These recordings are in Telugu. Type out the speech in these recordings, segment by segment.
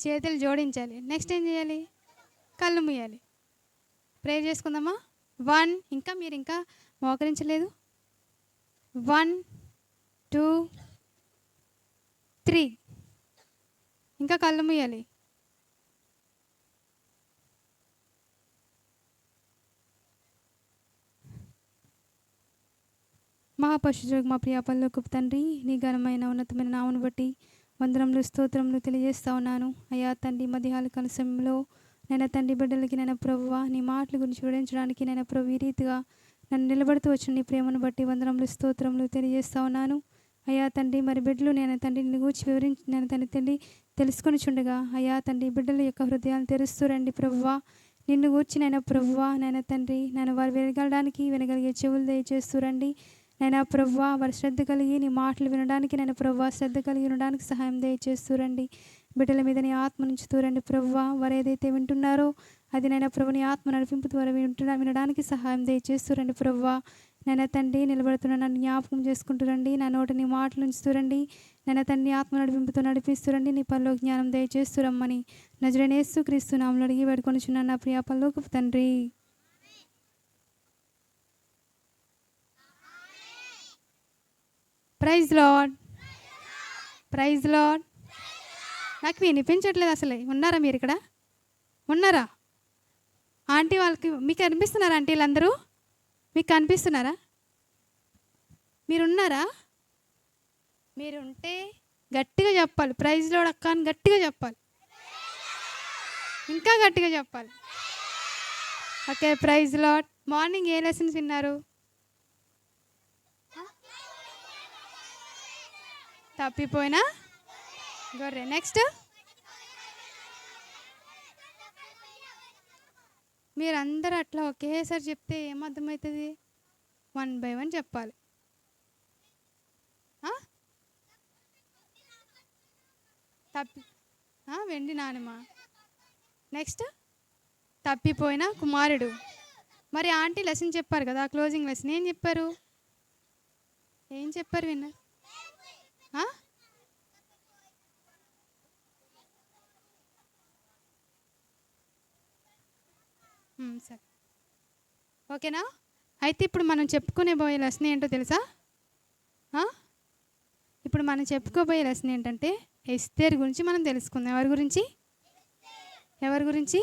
చేతులు జోడించాలి. నెక్స్ట్ ఏం చేయాలి? కళ్ళు మూయాలి. ప్రేయర్ చేసుకుందామా? 1 ఇంకా మీరు ఇంకా మోకరించలేదు. 1 2 3 ఇంకా కళ్ళు మూయాలి. మహాపరిశుద్ధుడు మా ప్రియ పరలోకపు తండ్రి, నీ ఘనమైన ఉన్నతమైన నామమును బట్టి వందనములు స్తోత్రములు తెలియజేస్తా ఉన్నాను. అయ్యా తండ్రి, మధ్యాహ్న కాల సమయంలో నైనా తండ్రి బిడ్డలకి నైనా ప్రభువా నీ మాటల గురించి వివరించడానికి నైనా ప్రభు ఈ రీతిగా నన్ను నిలబడుతూ వచ్చిన నీ ప్రేమను బట్టి వందనములు స్తోత్రములు తెలియజేస్తా ఉన్నాను. అయ్యా తండ్రి, మరి బిడ్డలు నేను తండ్రి నిన్ను గూర్చి వివరించి నేను తండ్రి తెలుసుకొని చుండగా అయ్యా తండ్రి బిడ్డల యొక్క హృదయాలను తెరుస్తూ రండి ప్రభువా. నిన్ను గూర్చి నైనా ప్రభువా నైనా తండ్రి నన్ను వారు వినగలడానికి వినగలిగే చెవులు దయచేస్తూ రండి. నైనా ప్రభువా వారి శ్రద్ధ కలిగి నీ మాటలు వినడానికి నైనా ప్రభువా శ్రద్ధ కలిగి వినడానికి సహాయం దయచేస్తూ రండి. బిడ్డల మీద నీ ఆత్మ నుంచుతూ రండి ప్రభువా. వారు ఏదైతే వింటున్నారో అది నైనా ప్రభు నీ ఆత్మ నడిపింపు ద్వారా వినడానికి సహాయం దయచేస్తూ రండి ప్రభువా. నైనా తండ్రి నిలబడుతున్న నన్ను జ్ఞాపకం చేసుకుంటూ రండి. నా నోట నీ మాటలు ఉంచుతూ రండి. నైనా తండ్రి ఆత్మ నడిపింపుతో నడిపిస్తూ రండి. నీ పనిలో జ్ఞానం దయచేస్తూ రమ్మని నజరేయుడైన యేసుక్రీస్తు నామములో అడిగి వేడుకొనుచున్నాను నా ప్రియ పరలోకపు తండ్రి. Praise Lord, praise Lord. నాకు వినిపించట్లేదు అసలే. ఉన్నారా మీరు ఇక్కడ? ఉన్నారా? ఆంటీ వాళ్ళకి మీకు కనిపిస్తున్నారా? ఆంటీలు అందరూ మీకు కనిపిస్తున్నారా? మీరున్నారా? మీరుంటే గట్టిగా చెప్పాలి. ప్రైజ్ లార్డ్ అక్క అని గట్టిగా చెప్పాలి. ఇంకా గట్టిగా చెప్పాలి. Okay, praise Lord. మార్నింగ్ ఏ లెసన్స్ విన్నారు? తప్పిపోయినా గొర్రె. నెక్స్ట్ మీరందరూ అట్లా ఒకేసారి చెప్తే ఏమర్థమవుతుంది? 1 by 1 చెప్పాలి. వెండి నానమ్మ. నెక్స్ట్ తప్పిపోయిన కుమారుడు. మరి ఆంటీ లెసన్ చెప్పారు కదా, క్లోజింగ్ లెసన్ ఏం చెప్పారు? ఏం చెప్పారు విన్నారు? సరే, ఓకేనా? అయితే ఇప్పుడు మనం చెప్పుకునే పోయే లెసన్ ఏంటో తెలుసా? ఇప్పుడు మనం చెప్పుకోబోయే లెసన్ ఏంటంటే ఎస్తేర్ గురించి మనం తెలుసుకుందాం. ఎవరి గురించి? ఎవరి గురించి?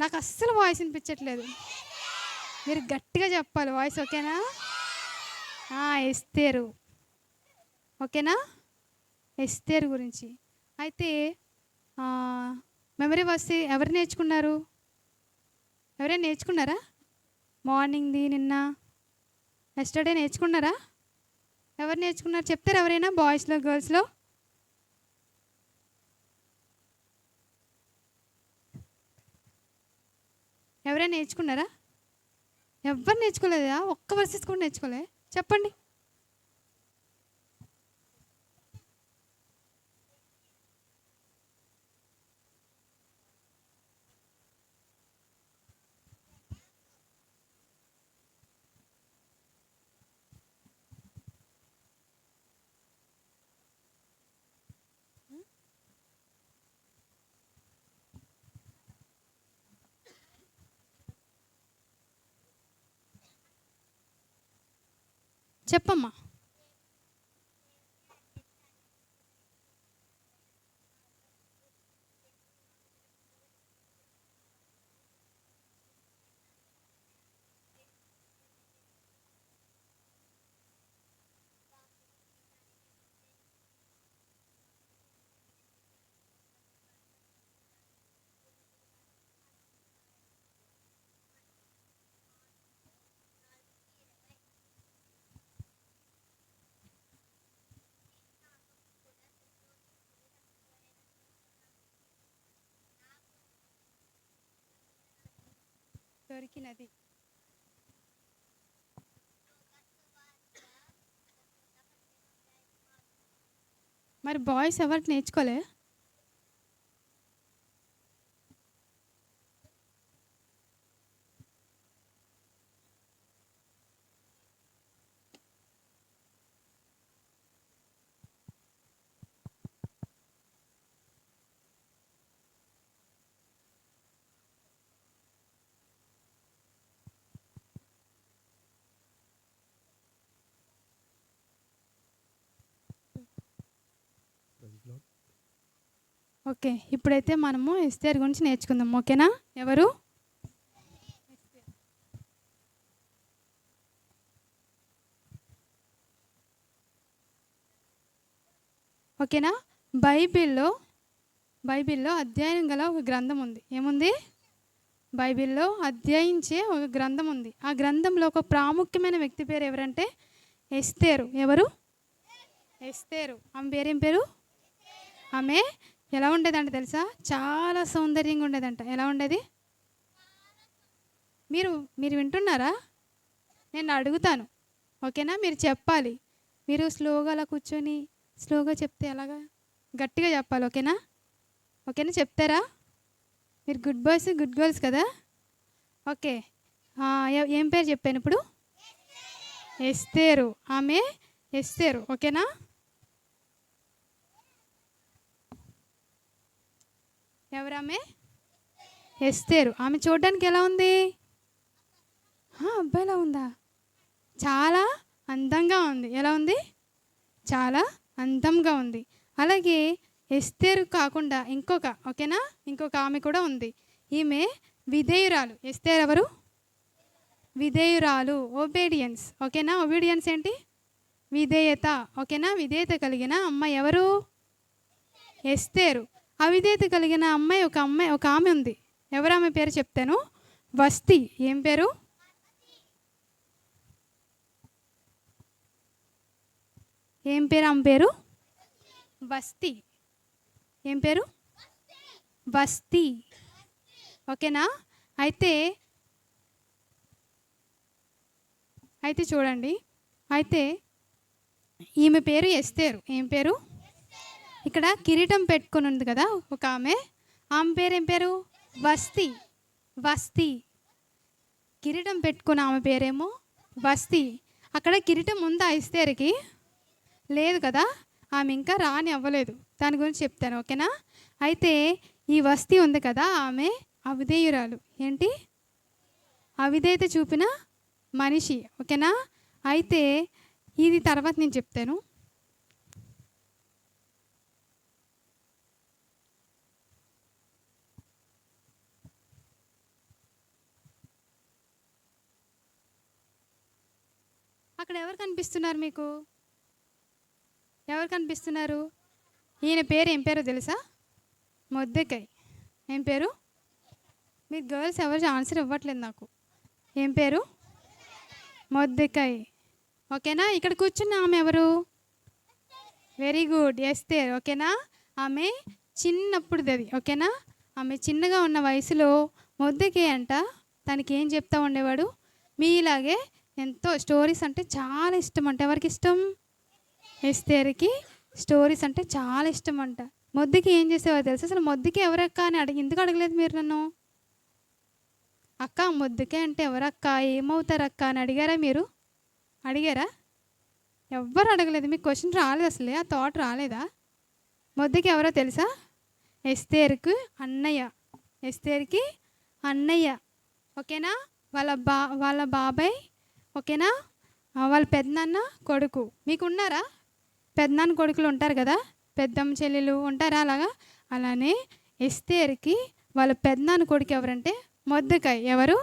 నాకు అస్సలు వాయిస్ వినిపించట్లేదు. మీరు గట్టిగా చెప్పాలి వాయిస్. ఓకేనా? ఎస్తేరు. ఓకేనా? ఎస్తేర్ గురించి. అయితే మెమరీ వర్స్ ఎవరు నేర్చుకున్నారు? ఎవరైనా నేర్చుకున్నారా? మార్నింగ్ది నిన్న ఎస్టర్డే నేర్చుకున్నారా? ఎవరు నేర్చుకున్నారు చెప్తారు ఎవరైనా? బాయ్స్లో గర్ల్స్లో ఎవరైనా నేర్చుకున్నారా? ఎవరు నేర్చుకోలేదా? ఒక్క వర్సెస్ కూడా నేర్చుకోలే? చెప్పండి. చెప్పమ్మా. దొరికినది. మరి బాయ్స్ ఎవరికి నేర్చుకోలే? ఓకే, ఇప్పుడైతే మనము ఎస్తేర్ గురించి నేర్చుకుందాం. ఓకేనా? ఎవరు? ఓకేనా? బైబిల్లో అధ్యయనం గల ఒక గ్రంథం ఉంది. ఏముంది? బైబిల్లో అధ్యయించే ఒక గ్రంథం ఉంది. ఆ గ్రంథంలో ఒక ప్రాముఖ్యమైన వ్యక్తి పేరు ఎవరంటే ఎస్తేరు. ఎవరు? ఎస్తేరు. ఆమె పేరేం పేరు? ఆమె ఎలా ఉండేదంట తెలుసా? చాలా సౌందర్యంగా ఉండేదంట. ఎలా ఉండేది? మీరు మీరు వింటున్నారా? నేను అడుగుతాను. ఓకేనా? మీరు చెప్పాలి. మీరు స్లోగా అలా కూర్చొని స్లోగా చెప్తే ఎలాగా? గట్టిగా చెప్పాలి. ఓకేనా? ఓకేనా? చెప్తారా? మీరు గుడ్ బాయ్స్ గుడ్ గర్ల్స్ కదా? ఓకే. ఏం పేరు చెప్పాను ఇప్పుడు? ఎస్తేరు. ఆమె ఎస్తేరు. ఓకేనా? ఎవరామె? ఎస్తేరు. ఆమె చూడడానికి ఎలా ఉంది? అబ్బాయిలా ఉందా? చాలా అందంగా ఉంది. ఎలా ఉంది? చాలా అందంగా ఉంది. అలాగే ఎస్తేరు కాకుండా ఓకేనా, ఇంకొక ఆమె కూడా ఉంది. ఈమె విధేయురాలు. ఎస్తేరు ఎవరు? విధేయురాలు. ఒబీడియన్స్. ఓకేనా? ఒబీడియన్స్ ఏంటి? విధేయత. ఓకేనా? విధేయత కలిగిన అమ్మాయి ఎవరు? ఎస్తేరు. అవిధేయత కలిగిన అమ్మాయి ఒక ఆమె ఉంది. ఎవరు ఆమె పేరు చెప్తాను. వస్తి. ఏం పేరు? ఏం పేరు ఆమె పేరు? వస్తి. ఏం పేరు? వస్తి. ఓకేనా? అయితే చూడండి. అయితే ఈమె పేరు ఎస్తేరు. ఏం పేరు? ఇక్కడ కిరీటం పెట్టుకుని ఉంది కదా ఒక ఆమె పేరు ఏం పేరు? వస్తి. కిరీటం పెట్టుకున్న ఆమె పేరేమో వస్తి. అక్కడ కిరీటం ఉందా ఎస్తేరుకి? లేదు కదా, ఆమె ఇంకా రాని అవ్వలేదు. దాని గురించి చెప్తాను. ఓకేనా? అయితే ఈ వస్తి ఉంది కదా, ఆమె అవిధేయురాలు. ఏంటి? అవిధేయత చూపిన మనిషి. ఓకేనా? అయితే ఇది తర్వాత నేను చెప్తాను. అక్కడ ఎవరు కనిపిస్తున్నారు మీకు? ఎవరు కనిపిస్తున్నారు? ఈయన పేరు ఏం పేరో తెలుసా? మొర్దెకై. ఏం పేరు? మీరు గర్ల్స్ ఎవరు ఆన్సర్ ఇవ్వట్లేదు నాకు. ఏం పేరు? మొర్దెకై. ఓకేనా? ఇక్కడ కూర్చున్న ఆమె ఎవరు? Very good, Esther. ఓకేనా? ఆమె చిన్నప్పుడుది. ఓకేనా? ఆమె చిన్నగా ఉన్న వయసులో మొర్దెకై అంట తనకి ఏం చెప్తా ఉండేవాడు? మీలాగే ఎంతో స్టోరీస్ అంటే చాలా ఇష్టం అంట. ఎవరికి ఇష్టం? ఎస్తేర్కి స్టోరీస్ అంటే చాలా ఇష్టం అంట. మొర్దెకై ఏం చేసేవారు తెలుసు? అసలు మొర్దెకై ఎవరక్క అని ఎందుకు అడగలేదు మీరు నన్ను? అక్క మొర్దెకై అంటే ఎవరక్క, ఏమవుతారక్క అని అడిగారా మీరు? అడిగారా? ఎవ్వరు అడగలేదు. మీకు క్వశ్చన్ రాలేదు, అసలే ఆ థాట్ రాలేదా? మొర్దెకై ఎవరో తెలుసా? ఎస్తేర్కి అన్నయ్య. ఎస్తేర్కి అన్నయ్య. ఓకేనా? వాళ్ళ బాబాయ్. ఓకేనా? వాళ్ళ పెద్దనాన్న కొడుకు. మీకు ఉన్నారా? పెద్దనాన్న కొడుకులు ఉంటారు కదా, పెద్దమ్మ చెల్లెలు ఉంటారా? అలానే ఎస్తేర్కి వాళ్ళ పెద్దనాన్న కొడుకు ఎవరంటే మొర్దెకై. ఎవరు?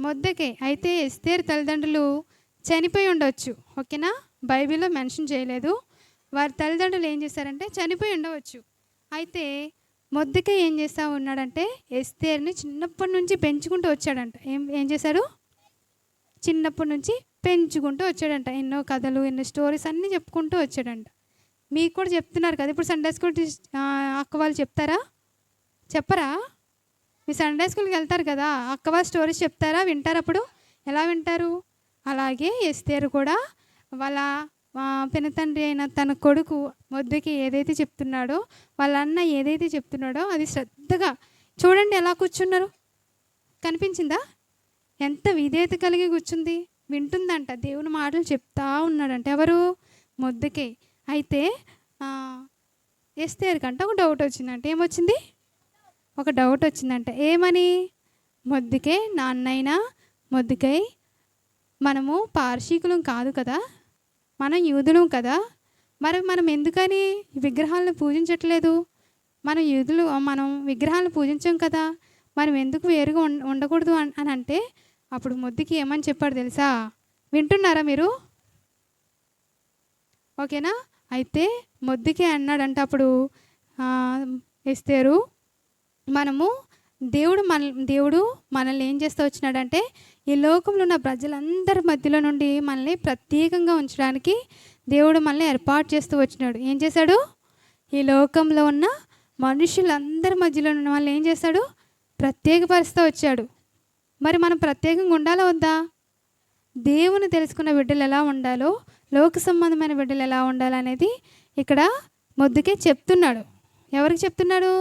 మొర్దెకై. అయితే ఎస్తేర్ తల్లిదండ్రులు చనిపోయి ఉండవచ్చు. ఓకేనా? బైబిల్లో మెన్షన్ చేయలేదు. వారి తల్లిదండ్రులు ఏం చేశారంటే చనిపోయి ఉండవచ్చు. అయితే మొర్దెకై ఏం చేస్తూ ఉన్నాడంటే ఎస్తేర్ని చిన్నప్పటి నుంచి పెంచుకుంటూ వచ్చాడంట. ఏం చేశాడు? చిన్నప్పటి నుంచి పెంచుకుంటూ వచ్చాడంట. ఎన్నో కథలు, ఎన్నో స్టోరీస్ అన్నీ చెప్పుకుంటూ వచ్చాడంట. మీకు కూడా చెప్తున్నారు కదా ఇప్పుడు సండే స్కూల్ అక్క వాళ్ళు చెప్తారా? చెప్పరా? మీ సండే స్కూల్కి వెళ్తారు కదా, అక్క వాళ్ళు స్టోరీస్ చెప్తారా? వింటారు. అప్పుడు ఎలా వింటారు? అలాగే ఎస్తేరు కూడా వాళ్ళ పినతండ్రి అయిన తన కొడుకు మొర్దెకై ఏదైతే చెప్తున్నాడో, వాళ్ళ అన్న ఏదైతే చెప్తున్నాడో అది శ్రద్ధగా చూడండి. ఎలా కూర్చున్నారు? కనిపించిందా? ఎంత విధేయత కలిగి కూర్చుంది. వింటుందంట. దేవుని మాటలు చెప్తా ఉన్నాడంట. ఎవరు? మొర్దెకై. అయితే ఎస్తేర్కంట ఒక డౌట్ వచ్చిందంట. ఏమొచ్చింది? ఒక డౌట్ వచ్చిందంట. ఏమని? మొర్దెకై నాన్నైనా మొర్దెకై, మనము పార్షీకులం కాదు కదా, మనం యూదులం కదా, మరి మనం ఎందుకని విగ్రహాలను పూజించట్లేదు? మనం యూదులు, మనం విగ్రహాలను పూజించాం కదా, మనం ఎందుకు వేరుగా ఉండకూడదు అని అంటే అప్పుడు మొద్దుకి ఏమని చెప్పాడు తెలుసా? వింటున్నారా మీరు? ఓకేనా? అయితే మొద్దుకే అన్నాడంట అప్పుడు ఎస్తేరు, మనము దేవుడు మనల్ని ఏం చేస్తూ వచ్చినాడంటే ఈ లోకంలో ఉన్న ప్రజలందరి మధ్యలో నుండి మనల్ని ప్రత్యేకంగా ఉంచడానికి దేవుడు మనల్ని ఏర్పాటు చేస్తూ వచ్చినాడు. ఏం చేశాడు? ఈ లోకంలో ఉన్న మనుషులందరి మధ్యలో ఉన్న వాళ్ళని ఏం చేశాడు? ప్రత్యేకపరుస్తూ వచ్చాడు. మరి మనం ప్రత్యేకంగా ఉండాలా వద్దా? దేవుని తెలుసుకున్న బిడ్డలు ఎలా ఉండాలో, లోక సంబంధమైన బిడ్డలు ఎలా ఉండాలనేది ఇక్కడ మొద్దుకే చెప్తున్నాడు. ఎవరికి చెప్తున్నాడు?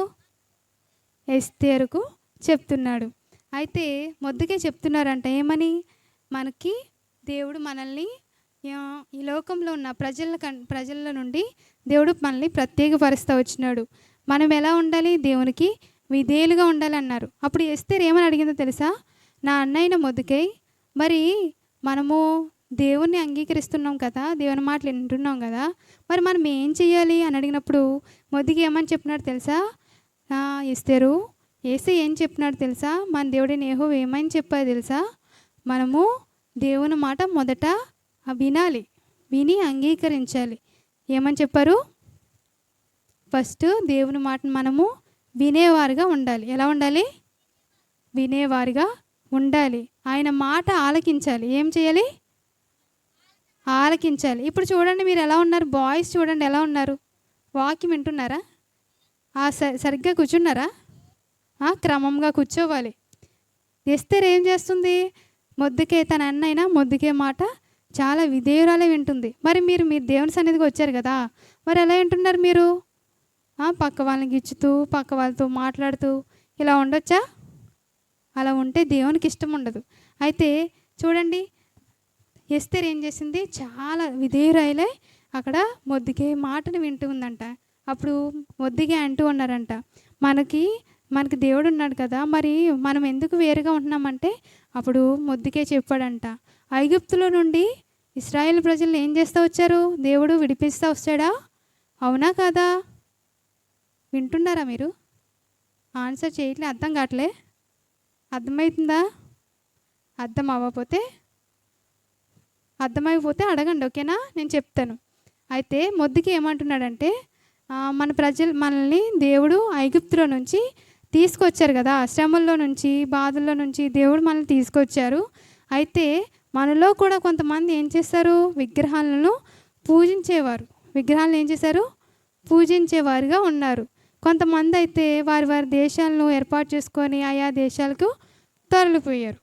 ఎస్తేరుకు చెప్తున్నాడు. అయితే మొద్దుకే చెప్తున్నారంట ఏమని? మనకి దేవుడు మనల్ని ఈ లోకంలో ఉన్న ప్రజల నుండి దేవుడు మనల్ని ప్రత్యేకపరుస్తూ వచ్చినాడు. మనం ఎలా ఉండాలి? దేవునికి విధేయులుగా ఉండాలన్నారు. అప్పుడు ఎస్తేరు ఏమని అడిగిందో తెలుసా? నా అన్నయ్య మొద్దుకై, మరి మనము దేవుణ్ణి అంగీకరిస్తున్నాం కదా, దేవుని మాటలు వింటున్నాం కదా, మరి మనం ఏం చేయాలి అని అడిగినప్పుడు మొద్దుకి ఏమని చెప్పినాడు తెలుసా? ఎస్తేరు, ఏసే ఏం చెప్పినాడు తెలుసా? మన దేవుడిని యెహోవా ఏమని చెప్పాడు తెలుసా? మనము దేవుని మాట మొదట వినాలి, విని అంగీకరించాలి. ఏమని చెప్పారు? ఫస్ట్ దేవుని మాటను మనము వినేవారుగా ఉండాలి. ఎలా ఉండాలి? వినేవారుగా ఉండాలి. ఆయన మాట ఆలకించాలి. ఏం చేయాలి? ఆలకించాలి. ఇప్పుడు చూడండి మీరు ఎలా ఉన్నారు, బాయ్స్ చూడండి ఎలా ఉన్నారు. వాక్యం వింటున్నారా? సరిగ్గా కూర్చున్నారా? క్రమంగా కూర్చోవాలి. ఎస్తేరు ఏం చేస్తుంది? మొద్దుకే, తన అన్నైనా మొద్దుకే మాట చాలా విధేయురాలే వింటుంది. మరి మీరు దేవుని సన్నిధికి వచ్చారు కదా, మరి ఎలా వింటున్నారు మీరు? పక్క వాళ్ళని గిచ్చుతూ, పక్క వాళ్ళతో మాట్లాడుతూ ఇలా ఉండొచ్చా? అలా ఉంటే దేవునికి ఇష్టం ఉండదు. అయితే చూడండి, ఎస్తేరు ఏం చేసింది? చాలా విధేయురాలే అక్కడ మొద్దుకే మాటను వింటూ ఉందంట. అప్పుడు మొద్దుకే అంటూ ఉన్నారంట, మనకి దేవుడు ఉన్నాడు కదా, మరి మనం ఎందుకు వేరుగా ఉంటున్నామంటే అప్పుడు మొద్దుకే చెప్పాడంట, ఐగుప్తులో నుండి ఇశ్రాయేల్ ప్రజలను ఏం చేస్తూ వచ్చారు? దేవుడు విడిపిస్తూ వచ్చాడా? అవునా కాదా? వింటున్నారా మీరు? ఆన్సర్ చేయట్లే, అర్థం కావట్లే. అర్థమవుతుందా? అర్థమైపోతే అడగండి, ఓకేనా? నేను చెప్తాను. అయితే మొద్దుకి ఏమంటున్నాడంటే, మనల్ని దేవుడు ఐగుప్తులో నుంచి తీసుకొచ్చారు కదా, శ్రమల్లో నుంచి, బాధల్లో నుంచి దేవుడు మనల్ని తీసుకొచ్చారు. అయితే మనలో కూడా కొంతమంది ఏం చేస్తారు? విగ్రహాలను పూజించేవారు. విగ్రహాలను ఏం చేశారు? పూజించేవారుగా ఉన్నారు. కొంతమంది అయితే వారి దేశాలను ఏర్పాటు చేసుకొని ఆయా దేశాలకు తరలిపోయారు.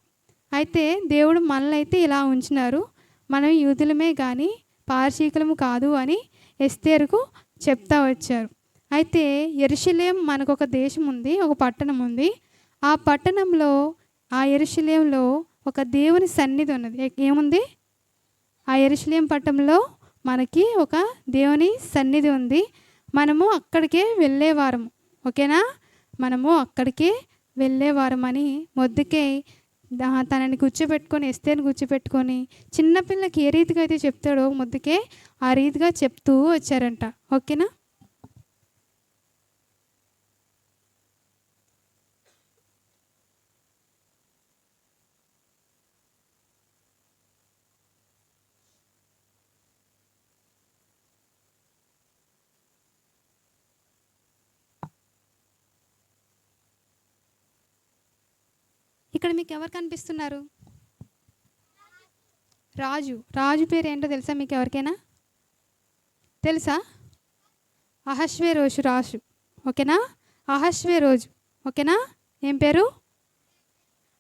అయితే దేవుడు మనల్ని అయితే ఇలా ఉంచినారు, మనం యూదులమే కానీ పారసీకులము కాదు అని ఎస్తేరుకు చెప్తా వచ్చారు. అయితే యెరూషలేం మనకు ఒక దేశం ఉంది, ఒక పట్టణం ఉంది. ఆ పట్టణంలో, ఆ యెరూషలేంలో ఒక దేవుని సన్నిధి ఉన్నది. ఏముంది? ఆ యెరూషలేం పట్టణంలో మనకి ఒక దేవుని సన్నిధి ఉంది. మనము అక్కడికే వెళ్ళేవారం, ఓకేనా? మనము అక్కడికే వెళ్ళేవారం అని మొద్దుకే తనని కూర్చోబెట్టుకొని, ఎస్తేరుని కూర్చోబెట్టుకొని, చిన్నపిల్లకి ఏ రీతిగా అయితే చెప్తాడో మొద్దుకే ఆ రీతిగా చెప్తూ వచ్చారంట, ఓకేనా? ఇక్కడ మీకు ఎవరు కనిపిస్తున్నారు? రాజు పేరు ఏంటో తెలుసా మీకు ఎవరికైనా? తెలుసా? అహష్వేరోషు రాజు, ఓకేనా? అహష్వేరోజు, ఓకేనా? ఏం పేరు?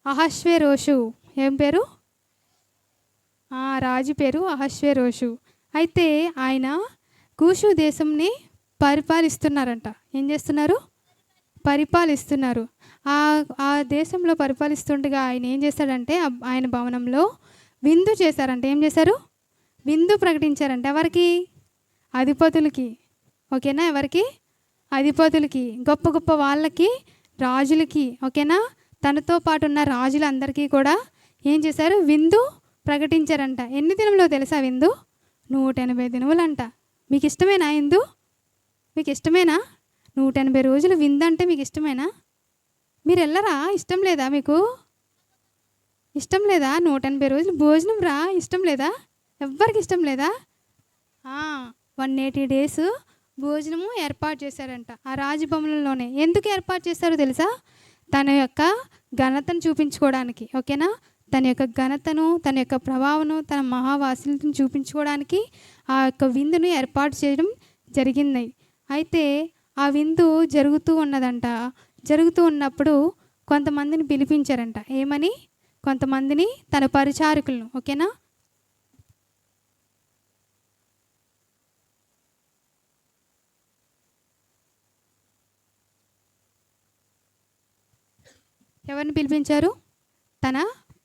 అహష్వేరోషు. ఏం పేరు? రాజు పేరు అహష్వేరోషు. అయితే ఆయన కూషు దేశంని పరిపాలిస్తున్నారంట. ఏం చేస్తున్నారు? పరిపాలిస్తున్నారు. ఆ దేశంలో పరిపాలిస్తుండగా ఆయన ఏం చేశాడంటే ఆయన భవనంలో విందు చేశారంట. ఏం చేశారు? విందు ప్రకటించారంట. ఎవరికి? అధిపతులకి, ఓకేనా? ఎవరికి? అధిపతులకి, గొప్ప గొప్ప వాళ్ళకి, రాజులకి, ఓకేనా? తనతో పాటు ఉన్న రాజులందరికీ కూడా ఏం చేశారు? విందు ప్రకటించారంట. ఎన్ని దినములో తెలుసా విందు? 180 దినములంట, మీకు ఇష్టమేనా ఇందు? మీకు ఇష్టమేనా? 180 రోజులు విందంటే మీకు ఇష్టమేనా? మీరు వెళ్ళరా? ఇష్టం లేదా మీకు? ఇష్టం లేదా? 180 రోజులు భోజనం రా, ఇష్టం లేదా? ఎవ్వరికి ఇష్టం లేదా? 180 డేస్ భోజనము ఏర్పాటు చేశారంట ఆ రాజభవనంలోనే. ఎందుకు ఏర్పాటు చేశారో తెలుసా? తన యొక్క ఘనతను చూపించుకోవడానికి. ఓకేనా? తన యొక్క ఘనతను, తన యొక్క ప్రభావము, తన మహావాసులను చూపించుకోవడానికి ఆ యొక్క విందును ఏర్పాటు చేయడం జరిగింది. అయితే ఆ విందు జరుగుతూ ఉన్నదంట. జరుగుతూ ఉన్నప్పుడు కొంతమందిని పిలిపించారంట. ఏమని? కొంతమందిని, తన పరిచారకులను. ఓకేనా? ఎవరిని పిలిపించారు? తన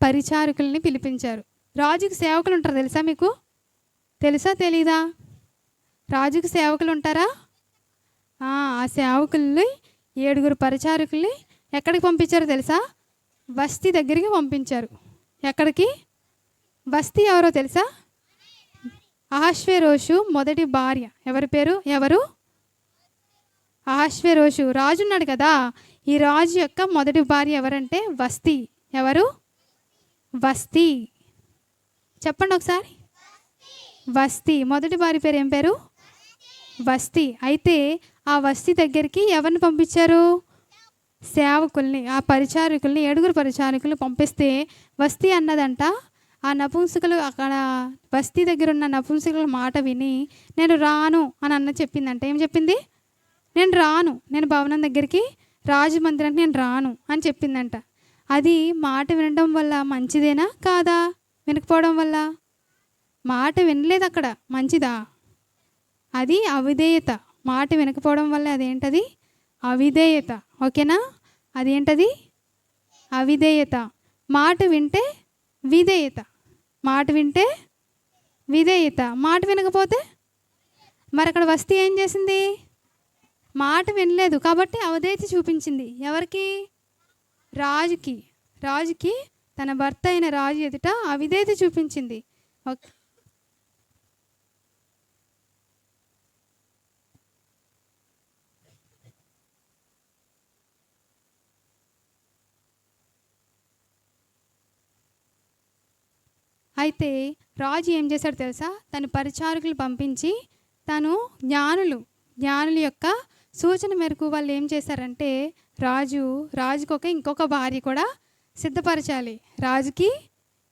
పరిచారకుల్ని పిలిపించారు. రాజుకి సేవకులు ఉంటారు, తెలుసా మీకు? తెలుసా తెలీదా? రాజుకి సేవకులు ఉంటారా? ఆ సేవకుల్ని 7 పరిచారకుల్ని ఎక్కడికి పంపించారో తెలుసా? వస్తీ దగ్గరికి పంపించారు. ఎక్కడికి? వస్తీ ఎవరో తెలుసా? అహష్వేరోషు మొదటి భార్య. ఎవరి పేరు? ఎవరు? అహష్వేరోషు రాజు ఉన్నాడు కదా, ఈ రాజు యొక్క మొదటి భార్య ఎవరంటే వస్తీ. ఎవరు? వస్తీ. చెప్పండి ఒకసారి. వస్తీ. మొదటి భార్య పేరు ఏం పేరు? వస్తీ. అయితే ఆ వస్తీ దగ్గరికి ఎవరిని పంపించారు? సేవకుల్ని, ఆ పరిచారకుల్ని, 7 పరిచారకులు పంపిస్తే వస్తీ అన్నదంట ఆ నపుంసకులు, అక్కడ బస్తీ దగ్గర ఉన్న నపుంసకుల మాట విని నేను రాను అని అన్న చెప్పిందంట. ఏం చెప్పింది? నేను రాను, నేను భవనం దగ్గరికి, రాజమందిరానికి నేను రాను అని చెప్పిందంట. అది మాట వినడం వల్ల మంచిదేనా కాదా? వినకపోవడం వల్ల? మాట వినలేదు అక్కడ, మంచిదా? అది అవిధేయత. మాట వినకపోవడం వల్ల అదేంటది? అవిధేయత. ఓకేనా? అదేంటది? అవిధేయత. మాట వింటే విధేయత. మాట వింటే విధేయత. మాట వినకపోతే మరి అక్కడ వస్తీ ఏం చేసింది? మాట వినలేదు కాబట్టి అవిధేయత చూపించింది. ఎవరికి? రాజుకి. రాజుకి తన భర్త అయిన రాజు ఎదుట అవిధేయత చూపించింది. ఓకే. అయితే రాజు ఏం చేశాడు తెలుసా? తన పరిచారకులు పంపించి తను జ్ఞానుల యొక్క సూచన మేరకు వాళ్ళు ఏం చేశారంటే రాజుకి ఇంకొక భార్య కూడా సిద్ధపరచాలి. రాజుకి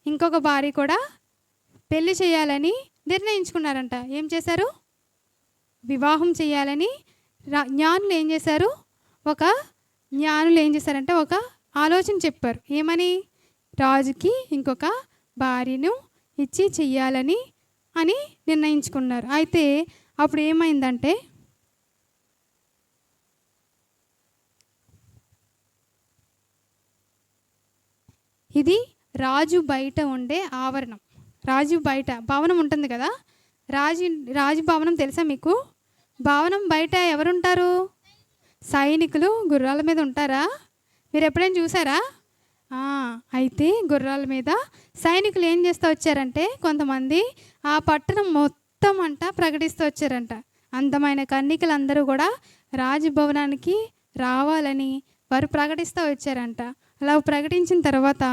ఇంకొక భార్య కూడా పెళ్లి చేయాలని నిర్ణయించుకున్నారంట. ఏం చేశారు? వివాహం చేయాలని జ్ఞానులు ఏం చేశారు? ఒక ఆలోచన చెప్పారు. ఏమని? రాజుకి ఇంకొక భార్యను ఇచ్చి చెయ్యాలని అని నిర్ణయించుకున్నారు. అయితే అప్పుడు ఏమైందంటే ఇది రాజు బయట ఉండే ఆవరణం. రాజు బయట భవనం ఉంటుంది కదా, రాజు భవనం తెలుసా మీకు? భవనం బయట ఎవరుంటారు? సైనికులు గుర్రాల మీద ఉంటారా? మీరు ఎప్పుడైనా చూసారా? అయితే గుర్రాల మీద సైనికులు ఏం చేస్తూ వచ్చారంటే కొంతమంది ఆ పట్టణం మొత్తం అంట ప్రకటిస్తూ వచ్చారంట. అందమైన కన్యకలందరూ కూడా రాజభవనానికి రావాలని వారు ప్రకటిస్తూ వచ్చారంట. అలా ప్రకటించిన తర్వాత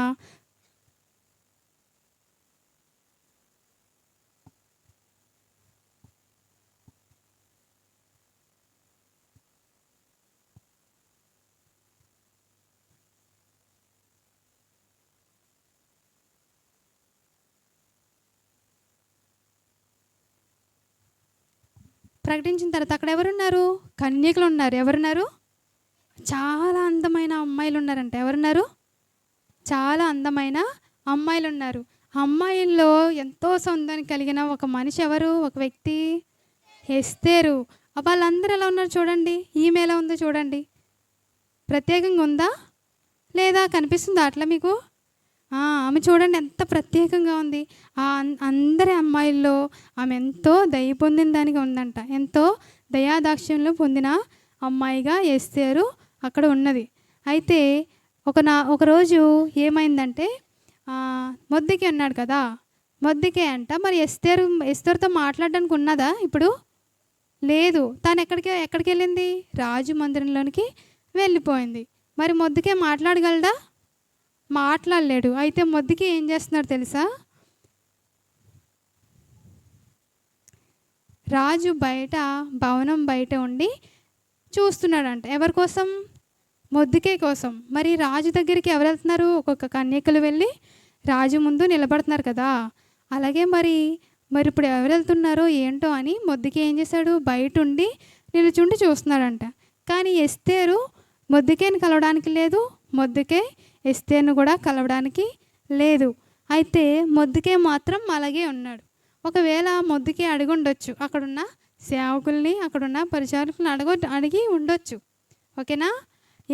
అక్కడ ఎవరున్నారు? కన్యకులు ఉన్నారు. ఎవరున్నారు? చాలా అందమైన అమ్మాయిలు ఉన్నారంట. ఎవరున్నారు? చాలా అందమైన అమ్మాయిలు ఉన్నారు. అమ్మాయిల్లో ఎంతో సొంతాన్ని కలిగిన ఒక మనిషి ఎవరు? ఒక వ్యక్తి ఎస్తేరు. వాళ్ళందరూ ఎలా ఉన్నారు చూడండి. ఈమె ఎలా ఉందో చూడండి. ప్రత్యేకంగా ఉందా లేదా? కనిపిస్తుందా అట్లా మీకు? ఆమె చూడండి ఎంత ప్రత్యేకంగా ఉంది. అందరి అమ్మాయిల్లో ఆమె ఎంతో దయ పొందిన దానికి ఉందంట. ఎంతో దయాదాక్ష్యంలో పొందిన అమ్మాయిగా ఎస్తేరు అక్కడ ఉన్నది. అయితే ఒకరోజు ఏమైందంటే మొర్దెకై ఉన్నాడు కదా, మొర్దెకై అంట మరి ఎస్తేరుతో మాట్లాడడానికి ఉన్నదా ఇప్పుడు? లేదు. తను ఎక్కడికి వెళ్ళింది? రాజు మందిరంలోనికి వెళ్ళిపోయింది. మరి మొద్దుకే మాట్లాడగలడా? మాట్లాడలేడు. అయితే మొద్దుకి ఏం చేస్తున్నాడు తెలుసా? రాజు బయట, భవనం బయట ఉండి చూస్తున్నాడంట. ఎవరి కోసం? మొద్దుకే కోసం. మరి రాజు దగ్గరికి ఎవరు వెళ్తున్నారు? ఒక్కొక్క కన్యకలు వెళ్ళి రాజు ముందు నిలబడుతున్నారు కదా. అలాగే మరి ఇప్పుడు ఎవరు వెళ్తున్నారో ఏంటో అని మొద్దుకే ఏం చేశాడు? బయట ఉండి నిలుచుండి చూస్తున్నాడంట. కానీ ఎస్తేరు మొద్దుకేని కలవడానికి లేదు, మొద్దుకే ఎస్తేరును కూడా కలవడానికి లేదు. అయితే మొద్దుకే మాత్రం అలాగే ఉన్నాడు. ఒకవేళ మొద్దుకే అడిగి ఉండొచ్చు, అక్కడున్న సేవకుల్ని, అక్కడున్న పరిచారకులను అడిగి ఉండొచ్చు. ఓకేనా?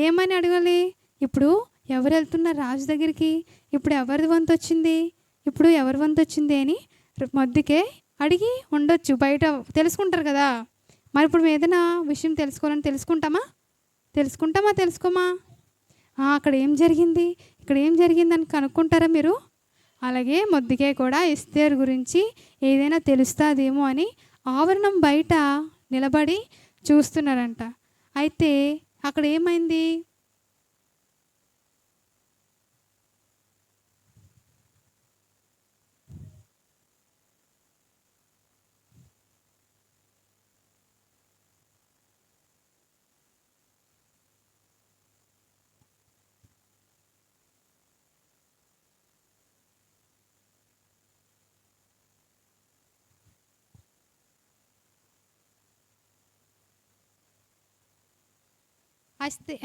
ఏమని అడగాలి? ఇప్పుడు ఎవరు వెళ్తున్నారు రాజు దగ్గరికి? ఇప్పుడు ఎవరి వంతు వచ్చింది? ఇప్పుడు ఎవరి వంతు వచ్చింది అని మొద్దుకే అడిగి ఉండొచ్చు. బయట తెలుసుకుంటారు కదా. మరి ఇప్పుడు ఏదైనా విషయం తెలుసుకోవాలని తెలుసుకోమా? అక్కడ ఏం జరిగింది, ఇక్కడ ఏం జరిగిందని కనుక్కుంటారా మీరు? అలాగే మొద్దుకే కూడా ఎస్తేరు గురించి ఏదైనా తెలుస్తుందేమో అని ఆవరణం బయట నిలబడి చూస్తున్నారంట. అయితే అక్కడ ఏమైంది?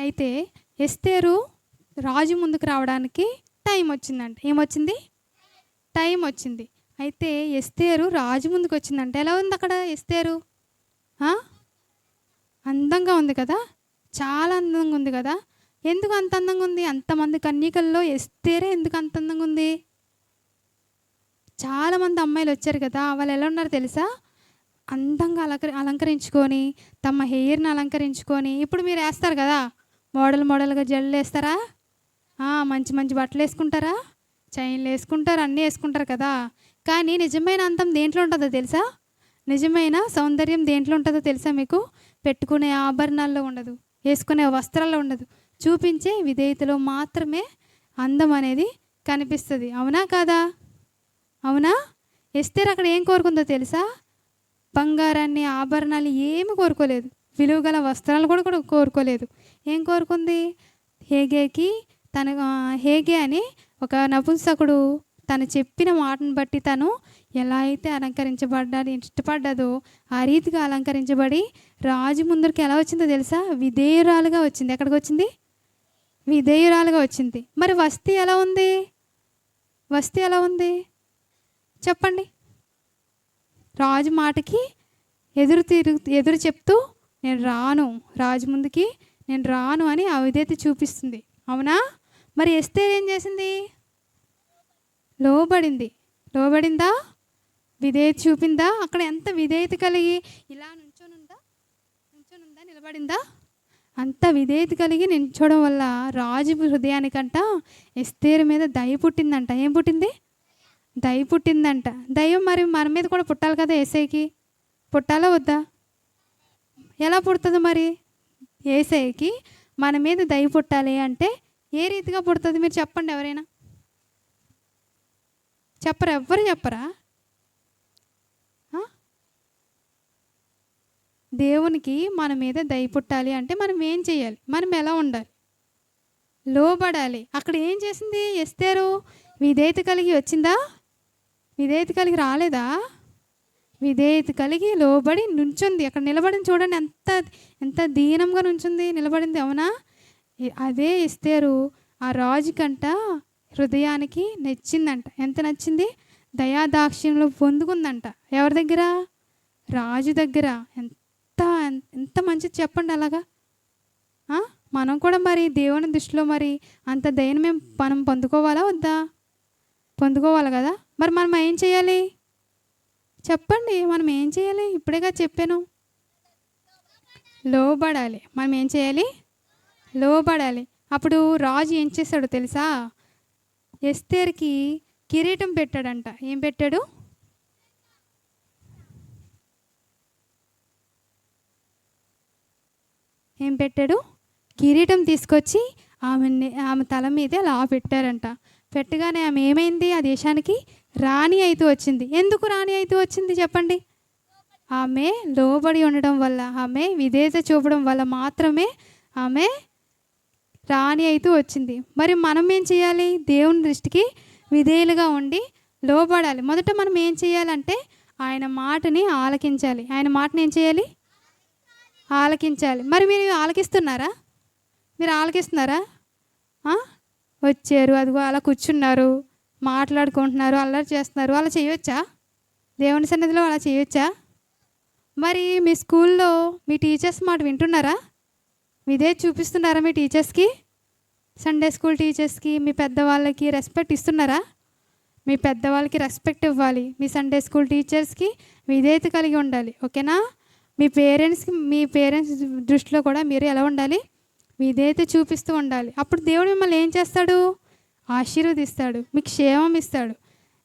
అయితే ఎస్తేరు రాజు ముందుకు రావడానికి టైం వచ్చిందంట. ఏమొచ్చింది? టైం వచ్చింది. అయితే ఎస్తేరు రాజు ముందుకు వచ్చిందంట. ఎలా ఉంది అక్కడ ఎస్తేరు? అందంగా ఉంది కదా. చాలా అందంగా ఉంది కదా. ఎందుకు అంత అందంగా ఉంది? అంతమంది కన్యకల్లో ఎస్తేరే ఎందుకు అంత అందంగా ఉంది? చాలామంది అమ్మాయిలు వచ్చారు కదా. వాళ్ళు ఎలా ఉన్నారు తెలుసా? అందంగా అలంకరించుకొని, తమ హెయిర్ని అలంకరించుకొని, ఇప్పుడు మీరు వేస్తారు కదా మోడల్గా జడలు వేస్తారా, మంచి మంచి బట్టలు వేసుకుంటారా, చైన్లు వేసుకుంటారు, అన్నీ వేసుకుంటారు కదా. కానీ నిజమైన అందం దేంట్లో ఉంటుందో తెలుసా? నిజమైన సౌందర్యం దేంట్లో ఉంటుందో తెలుసా మీకు? పెట్టుకునే ఆభరణాల్లో ఉండదు, వేసుకునే వస్త్రాల్లో ఉండదు. చూపించే విధేయతలో మాత్రమే అందం అనేది కనిపిస్తుంది. అవునా కాదా? అవునా? ఎస్తేరు అక్కడ ఏం కోరుకుందో తెలుసా? బంగారాన్ని, ఆభరణాలు ఏమి కోరుకోలేదు. విలువగల వస్త్రాలు కూడా కోరుకోలేదు. ఏం కోరుకుంది? హేగే అని ఒక నపుంసకుడు తను చెప్పిన మాటను బట్టి తను ఎలా అయితే అలంకరించబడ్డాడు, ఇష్టపడ్డదో ఆ రీతిగా అలంకరించబడి రాజు ముందరికి ఎలా వచ్చిందో తెలుసా? విధేయురాలుగా వచ్చింది. ఎక్కడికి వచ్చింది? విధేయురాలుగా వచ్చింది. మరి వస్తీ ఎలా ఉంది? చెప్పండి. రాజు మాటకి ఎదురు చెప్తూ నేను రాను, రాజు ముందుకి నేను రాను అని అవిధేయత చూపిస్తుంది. అవునా? మరి ఎస్తేరు ఏం చేసింది? లోబడిందా? విధేయత చూపిందా? అక్కడ ఎంత విధేయత కలిగి ఇలా నుంచోనుందా, నిలబడిందా? అంత విధేయత కలిగి నిల్చోవడం వల్ల రాజు హృదయానికంట ఎస్తేరు మీద దయ పుట్టిందంట. ఏం పుట్టింది? దయ పుట్టిందంట. దయ్యం మరి మన మీద కూడా పుట్టాలి కదా. యేసయ్యకి పుట్టాలా వద్దా? ఎలా పుడుతుంది మరి? యేసయ్యకి మన మీద దయ పుట్టాలి అంటే ఏ రీతిగా పుడుతుంది? మీరు చెప్పండి. ఎవరైనా చెప్పరా? ఎవ్వరు చెప్పరా? దేవునికి మన మీద దయ పుట్టాలి అంటే మనం ఏం చేయాలి? మనం ఎలా ఉండాలి? లోబడాలి. అక్కడ ఏం చేసింది ఎస్తేరు? విధేయత కలిగి వచ్చిందా? విధేయత కలిగి రాలేదా? విధేయత కలిగి లోబడి నుంచుంది. అక్కడ నిలబడింది. చూడండి ఎంత దీనంగా నుంచుంది, నిలబడింది. అవునా? అదే ఎస్తేరు ఆ రాజుకంట హృదయానికి నచ్చిందంట. ఎంత నచ్చింది? దయాదాక్ష్యంలో పొందుకుందంట. ఎవరి దగ్గర? రాజు దగ్గర. ఎంత మంచిది చెప్పండి. అలాగా మనం కూడా మరి దేవుని దృష్టిలో మరి అంత దయను మనం పొందుకోవాలా వద్దా? పొందుకోవాలి కదా. మరి మనం ఏం చేయాలి చెప్పండి? మనం ఏం చేయాలి? ఇప్పుడేగా చెప్పాను. లోబడాలి. మనం ఏం చేయాలి? లోబడాలి. అప్పుడు రాజు ఏం చేశాడో తెలుసా? ఎస్తేర్కి కిరీటం పెట్టాడంట. ఏం పెట్టాడు? ఏం పెట్టాడు? కిరీటం తీసుకొచ్చి ఆమె తల మీద అలా పెట్టారంట. పెట్టగానే ఆమె ఏమైంది? ఆ దేశానికి రాణి అయితే వచ్చింది. ఎందుకు రాణి అయితే వచ్చింది చెప్పండి? ఆమె లోబడి ఉండడం వల్ల, ఆమె విధేయత చూపడం వల్ల మాత్రమే ఆమె రాణి అయితే వచ్చింది. మరి మనం ఏం చేయాలి? దేవుని దృష్టికి విధేయులుగా ఉండి లోబడాలి. మొదట మనం ఏం చేయాలంటే ఆయన మాటని ఆలకించాలి. ఆయన మాటని ఏం చేయాలి? ఆలకించాలి. మరి మీరు ఆలకిస్తున్నారా? మీరు ఆలకిస్తున్నారా? వచ్చారు, అదిగో అలా కూర్చున్నారు, మాట్లాడుకుంటున్నారు, అల్లరి చేస్తున్నారు. అలా చేయవచ్చా? దేవుని సన్నిధిలో అలా చేయవచ్చా? మరి మీ స్కూల్లో మీ టీచర్స్ మాట వింటున్నారా? ఇదే చూపిస్తున్నారా మీ టీచర్స్కి? సండే స్కూల్ టీచర్స్కి, మీ పెద్దవాళ్ళకి రెస్పెక్ట్ ఇస్తున్నారా? మీ పెద్దవాళ్ళకి రెస్పెక్ట్ ఇవ్వాలి. మీ సండే స్కూల్ టీచర్స్కి విధేయత కలిగి ఉండాలి. ఓకేనా? మీ పేరెంట్స్ దృష్టిలో కూడా మీరు ఎలా ఉండాలి? విధేయత చూపిస్తూ ఉండాలి. అప్పుడు దేవుడు మిమ్మల్ని ఏం చేస్తాడు? ఆశీర్వదిస్తాడు, మీకు క్షేమం ఇస్తాడు.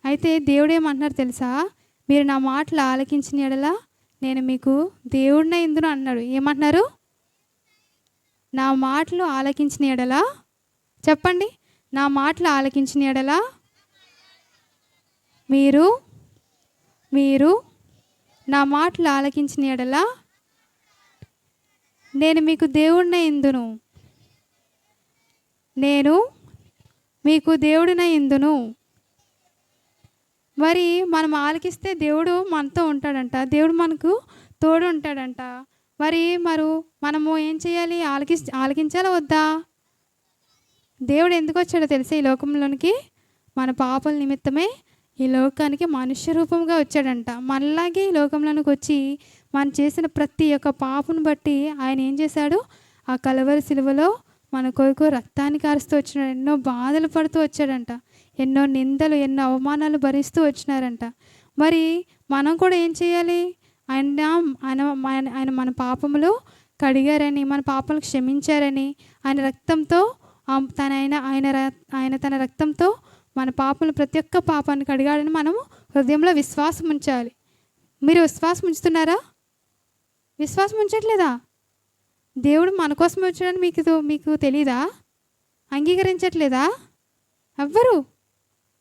అయితే దేవుడు ఏమంటున్నారు తెలుసా? మీరు నా మాటలు ఆలకించిన యెడల నేను మీకు దేవుడినే ఇందును అన్నాడు. ఏమంటున్నారు? నా మాటలు ఆలకించిన యెడల, చెప్పండి, నా మాటలు ఆలకించిన యెడల మీరు నా మాటలు ఆలకించిన యెడల నేను మీకు దేవుడినే ఇందును, నేను మీకు దేవుడినే ఇందును. మరి మనం ఆలకిస్తే దేవుడు మనతో ఉంటాడంట, దేవుడు మనకు తోడు ఉంటాడంట. మరి మనము ఏం చేయాలి? ఆలకించాలా వద్దా? దేవుడు ఎందుకు వచ్చాడో తెలుసా? ఈ లోకంలోనికి మన పాపల నిమిత్తమే ఈ లోకానికి మనుష్య రూపంగా వచ్చాడంట. మనలాగే ఈ లోకంలోనికి వచ్చి మనం చేసిన ప్రతి ఒక్క పాపను బట్టి ఆయన ఏం చేశాడు? ఆ కలవరి సిలువలో మన కొరకు రక్తాన్ని కారుస్తూ వచ్చినాడు. ఎన్నో బాధలు పడుతూ వచ్చాడంట. ఎన్నో నిందలు, ఎన్నో అవమానాలు భరిస్తూ వచ్చినారంట. మరి మనం కూడా ఏం చేయాలి? ఆయన మన పాపములు కడిగారని, మన పాపలు క్షమించారని, ఆయన రక్తంతో ఆయన తన రక్తంతో మన పాపలు ప్రతి ఒక్క పాపాన్ని కడిగాడని మనము హృదయంలో విశ్వాసం ఉంచాలి. మీరు విశ్వాసం ఉంచుతున్నారా? విశ్వాసం ఉంచట్లేదా? దేవుడు మన కోసం వచ్చాడని మీకు తెలీదా? అంగీకరించట్లేదా? ఎవ్వరు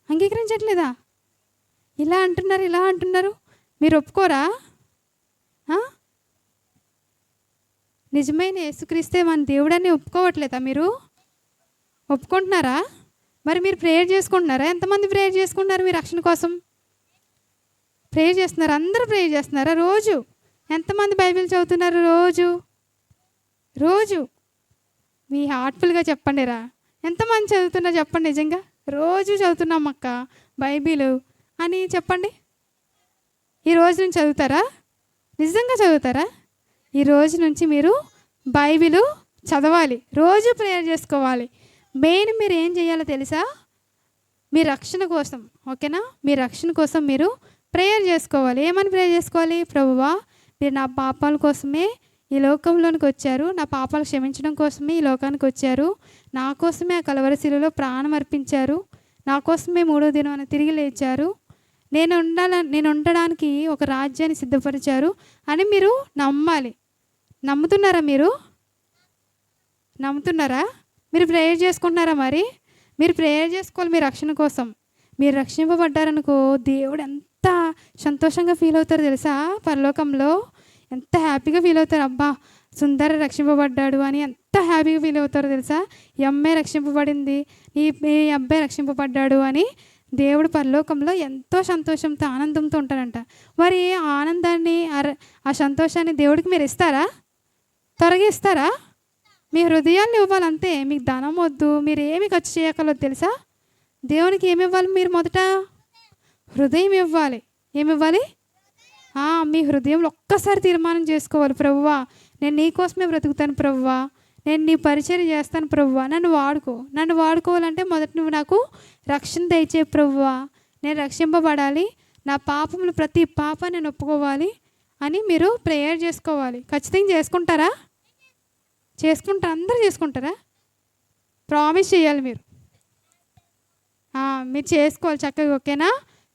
అంగీకరించట్లేదా? ఇలా అంటున్నారు. మీరు ఒప్పుకోరా? నిజమైన యేసుక్రీస్తే మన దేవుడని ఒప్పుకోవట్లేదా? మీరు ఒప్పుకుంటున్నారా? మరి మీరు ప్రేయర్ చేసుకుంటున్నారా? ఎంతమంది ప్రేయర్ చేసుకుంటున్నారు మీ రక్షణ కోసం? ప్రేయర్ చేస్తున్నారు? అందరూ ప్రేయర్ చేస్తున్నారా? రోజు ఎంతమంది బైబిల్ చదువుతున్నారు? రోజు మీ హార్ట్ఫుల్గా చెప్పండి రా, ఎంతమంది చదువుతున్నారు చెప్పండి. నిజంగా రోజు చదువుతున్నాం అక్క బైబిల్ అని చెప్పండి. ఈ రోజు నుంచి చదువుతారా? నిజంగా చదువుతారా? ఈ రోజు నుంచి మీరు బైబిల్ చదవాలి, రోజు ప్రేయర్ చేసుకోవాలి. మెయిన్ మీరు ఏం చేయాలో తెలుసా? మీ రక్షణ కోసం, ఓకేనా? మీ రక్షణ కోసం మీరు ప్రేయర్ చేసుకోవాలి. ఏమని ప్రేయర్ చేసుకోవాలి? ప్రభువా, మీరు నా పాపాల కోసమే ఈ లోకంలోనికి వచ్చారు, నా పాపాలు క్షమించడం కోసమే ఈ లోకానికి వచ్చారు, నా కోసమే ఆ కలవరి శిలువలో ప్రాణం అర్పించారు, నా కోసమే 3వ దినాన తిరిగి లేచారు, నేను ఉండడానికి ఒక రాజ్యాన్ని సిద్ధపరిచారు అని మీరు నమ్మాలి. నమ్ముతున్నారా? నమ్ముతున్నారా? మీరు ప్రేయర్ చేసుకుంటున్నారా? మరి మీరు ప్రేయర్ చేసుకోవాలి మీ రక్షణ కోసం. మీరు రక్షింపబడ్డారనుకో దేవుడు ఎంత సంతోషంగా ఫీల్ అవుతారో తెలుసా? పరలోకంలో ఎంత హ్యాపీగా ఫీల్ అవుతారు. అబ్బా, సుందర రక్షింపబడ్డాడు అని ఎంత హ్యాపీగా ఫీల్ అవుతారో తెలుసా? ఈ అమ్మాయి రక్షింపబడింది, ఈ అబ్బాయి రక్షింపబడ్డాడు అని దేవుడు పరలోకంలో ఎంతో సంతోషంతో ఆనందంతో ఉంటారంట. మరి ఆ ఆనందాన్ని ఆ సంతోషాన్ని దేవుడికి మీరు ఇస్తారా? త్వరగా ఇస్తారా? మీ హృదయాన్ని ఇవ్వాలంతే. మీకు ధనం వద్దు, మీరు ఏమి ఖర్చు చేయగలదు తెలుసా? దేవునికి ఏమి ఇవ్వాలి? మీరు మొదట హృదయం ఇవ్వాలి. ఏమివ్వాలి? మీ హృదయంలో ఒక్కసారి తీర్మానం చేసుకోవాలి. ప్రభువా, నేను నీ కోసమే బ్రతుకుతాను ప్రభువా, నేను నీ పరిచర్య చేస్తాను ప్రభువా, నన్ను వాడుకోవాలంటే మొదట నువ్వు నాకు రక్షణ దయచే ప్రభువా, నేను రక్షింపబడాలి, నా పాపములు ప్రతి పాపాన్ని నేను ఒప్పుకోవాలి అని మీరు ప్రేయర్ చేసుకోవాలి. ఖచ్చితంగా చేసుకుంటారా? అందరూ చేసుకుంటారా? ప్రామిస్ చేయాలి మీరు చేసుకోవాలి చక్కగా, ఓకేనా?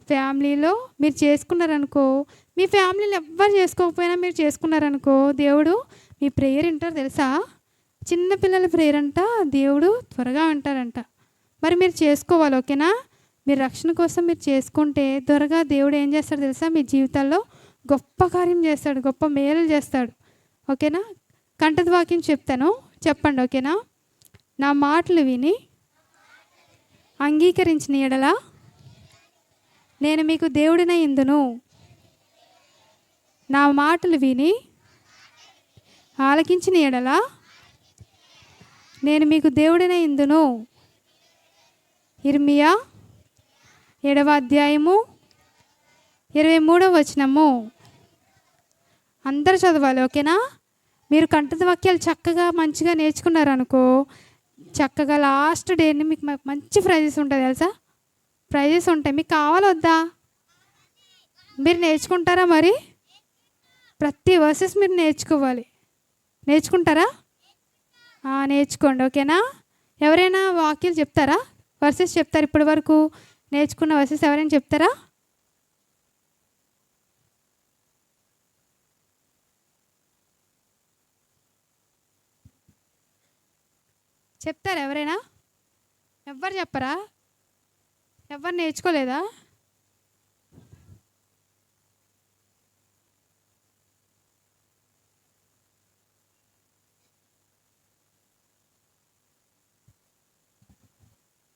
ఫ్యామిలీలో మీరు చేసుకున్నారనుకో, మీ ఫ్యామిలీలో ఎవ్వరు చేసుకోకపోయినా మీరు చేసుకున్నారనుకో, దేవుడు మీ ప్రేయర్ వింటారు తెలుసా? చిన్న పిల్లల ప్రేయర్ అంట దేవుడు త్వరగా వింటారంట. మరి మీరు చేసుకోవాలి, ఓకేనా? మీరు రక్షణ కోసం మీరు చేసుకుంటే త్వరగా దేవుడు ఏం చేస్తాడు తెలుసా? మీ జీవితాల్లో గొప్ప కార్యం చేస్తాడు, గొప్ప మేలు చేస్తాడు, ఓకేనా? కంఠత వాక్యం చెప్తాను, చెప్పండి, ఓకేనా? నా మాటలు విని అంగీకరించిన ఎడల నేను మీకు దేవుడినై ఇందును. నా మాటలు విని ఆలకించిన ఎడల నేను మీకు దేవుడినై ఇందును. ఇర్మియా 7వ అధ్యాయము 23వ వచనము. అందరూ చదవాలి, ఓకేనా? మీరు కంఠత వాక్యాలు చక్కగా మంచిగా నేర్చుకున్నారనుకో, చక్కగా లాస్ట్ డేని మీకు మంచి ప్రైజెస్ ఉంటాయి తెలుసా? ప్రైజెస్ ఉంటాయి. మీకు కావాలా వద్దా? మీరు నేర్చుకుంటారా? మరి ప్రతి వర్సెస్ మీరు నేర్చుకోవాలి. నేర్చుకుంటారా? నేర్చుకోండి, ఓకేనా? ఎవరైనా వాక్యాలు చెప్తారా? వర్సెస్ చెప్తారు? ఇప్పటి వరకు నేర్చుకున్న వర్సెస్ ఎవరైనా చెప్తారా? చెప్తారా ఎవరైనా? ఎవ్వరు చెప్పరా? ఎవ్వరు నేర్చుకోలేదా?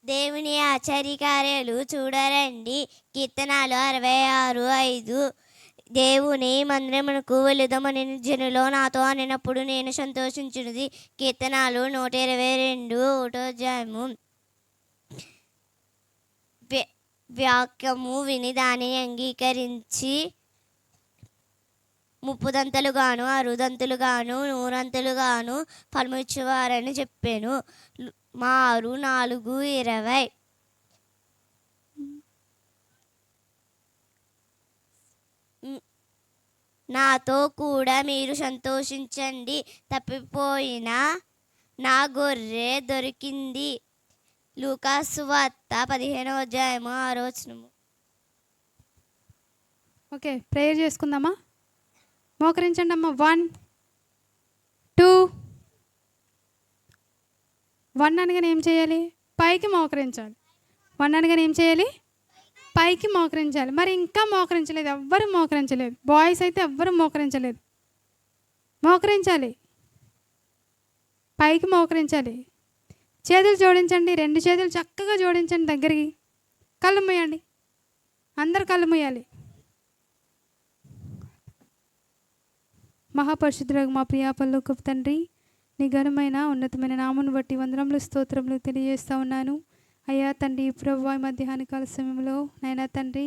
దేవుని ఆశ్చర్యకార్యాలు చూడరండి. కీర్తనాలు 66:5. దేవుని మందిరమునకు వెళుదామని జనులో నాతో అనినప్పుడు నేను సంతోషించున్నది. కీర్తనాలు 122:1. వాక్యము విని దానిని అంగీకరించి 30దంతలుగాను 60దంతలుగాను 100ంతలుగాను ఫలమిచ్చేవారని చెప్పాను. మారు 4:20. నాతో కూడా మీరు సంతోషించండి, తప్పిపోయిన నా గొర్రె దొరికింది. లూకా సువార్త 15వ అధ్యాయము 6వ వచనము. ఓకే, ప్రేయర్ చేసుకుందామా? మోకరించండి అమ్మ. 1 2 1 అనగానే ఏం చేయాలి? పైకి మోకరించాలి. 1 అనగానే ఏం చేయాలి? పైకి మోకరించాలి. మరి ఇంకా మోకరించలేదు, ఎవ్వరు మోకరించలేదు. బాయ్స్ అయితే ఎవ్వరు మోకరించలేదు. మోకరించాలి, పైకి మోకరించాలి. చేతులు జోడించండి, 2 చేతులు చక్కగా జోడించండి దగ్గరికి. కళ్ళు మూయండి, అందరు కళ్ళు మూయాలి. మహాపరిశుద్ధులకు మా ప్రియ పరలోకపు తండ్రి, నీ ఘనమైన ఉన్నతమైన నామమును బట్టి వందనములు స్తోత్రములు తెలియజేస్తూ ఉన్నాను. అయ్యా తండ్రి, ప్రభువా ఈ మధ్యాహ్న కాల సమయంలో నాయనా తండ్రి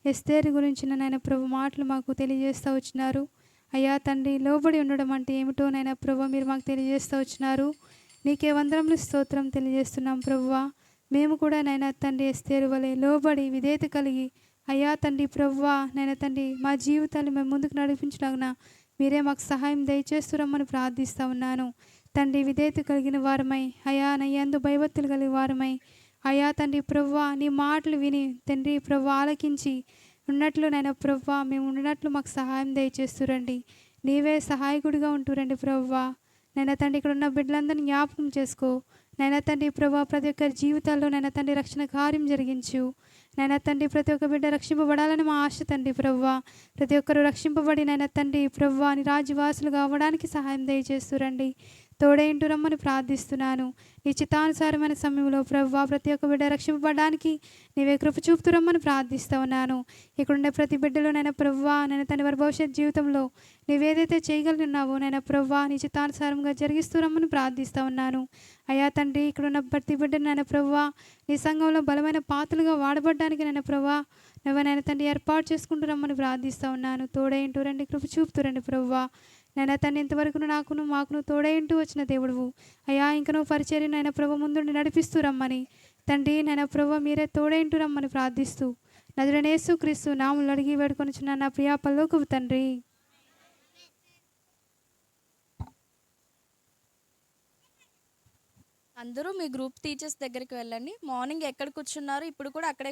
ఎస్తేరు గురించిన నాయన ప్రభు మాటలు మాకు తెలియజేస్తూ వచ్చినారు. అయ్యా తండ్రి, లోబడి ఉండడం అంటే ఏమిటో నాయన ప్రభు మీరు మాకు తెలియజేస్తూ వచ్చినారు. నీకే వందనములు స్తోత్రం తెలియజేస్తున్నాం ప్రభువా. మేము కూడా నాయనా తండ్రి ఎస్తేరు వలె లోబడి విధేయత కలిగి అయ్యా తండ్రి ప్రభువా నాయన తండ్రి మా జీవితాన్ని మేము ముందుకు నడిపించలాగిన మీరే మాకు సహాయం దయచేస్తురమ్మని ప్రార్థిస్తూ ఉన్నాను. తండ్రి, విధేయత కలిగిన వారమై అయా నయ్యందు భయభక్తులు కలిగిన వారమై అయా తండ్రి ప్రభువా నీ మాటలు విని తండ్రి ప్రభువా ఆలకించి ఉన్నట్లు నైనా ప్రభువా మేము ఉన్నట్లు మాకు సహాయం దయచేస్తురండి. నీవే సహాయకుడిగా ఉంటురండి ప్రభువా. నైనా తండ్రి ఇక్కడ ఉన్న బిడ్డలందరినీ జ్ఞాపకం చేసుకో. నైనా తండ్రి ప్రభువా ప్రతి ఒక్కరి జీవితాల్లో నైనా తండ్రి రక్షణ కార్యం జరిగించు. నైనా తండ్రి ప్రతి ఒక్క బిడ్డ రక్షింపబడాలని మా ఆశ తండ్రి ప్రభువా. ప్రతి ఒక్కరు రక్షింపబడి నైనా తండ్రి ప్రభువా నీ రాజ్యవాసులుగా అవ్వడానికి సహాయం దయచేస్తురండి. తోడేంటూ రమ్మని ప్రార్థిస్తున్నాను. నీ చిత్తానుసారమైన సమయంలో ప్రభువా ప్రతి ఒక్క బిడ్డ రక్షింపబడడానికి నీవే కృప చూపుతురమ్మని ప్రార్థిస్తూ ఉన్నాను. ఇక్కడుండే ప్రతి బిడ్డలో నైనా ప్రభువా నైనా తండ్రి వారి భవిష్యత్ జీవితంలో నీవేదైతే చేయగలుగుతున్నావో నైనా ప్రభువా నీ చిత్తానుసారంగా జరిగిస్తురమ్మని ప్రార్థిస్తూ ఉన్నాను. అయ్యా తండ్రి, ఇక్కడున్న ప్రతి బిడ్డను నైనా ప్రభువా నీ సంఘంలో బలమైన పాత్రలుగా వాడబడ్డానికి నైనా ప్రభువా నువ్వనైనా తండ్రి ఏర్పాటు చేసుకుంటురమ్మని ప్రార్థిస్తూ ఉన్నాను. తోడేంటూ రండి, కృప చూపుతురండి ప్రభువా. నైనా తండ్రి ఇంతవరకు నాకును మాకును తోడేంటూ వచ్చిన దేవుడువు అయ్యా. ఇంక నువ్వు పరిచర్యను నైనా ప్రభు ముందుండి నడిపిస్తూ రమ్మని తండ్రి నైనా ప్రభు మీరే తోడేంటూ రమ్మని ప్రార్థిస్తూ నజరేయుడైన యేసుక్రీస్తు నామములో అడిగి వేడుకొనుచున్న నా ప్రియ పరలోకపు తండ్రి. అందరూ మీ గ్రూప్ టీచర్స్ దగ్గరికి వెళ్ళండి. మార్నింగ్ ఎక్కడ కూర్చున్నారు ఇప్పుడు కూడా అక్కడే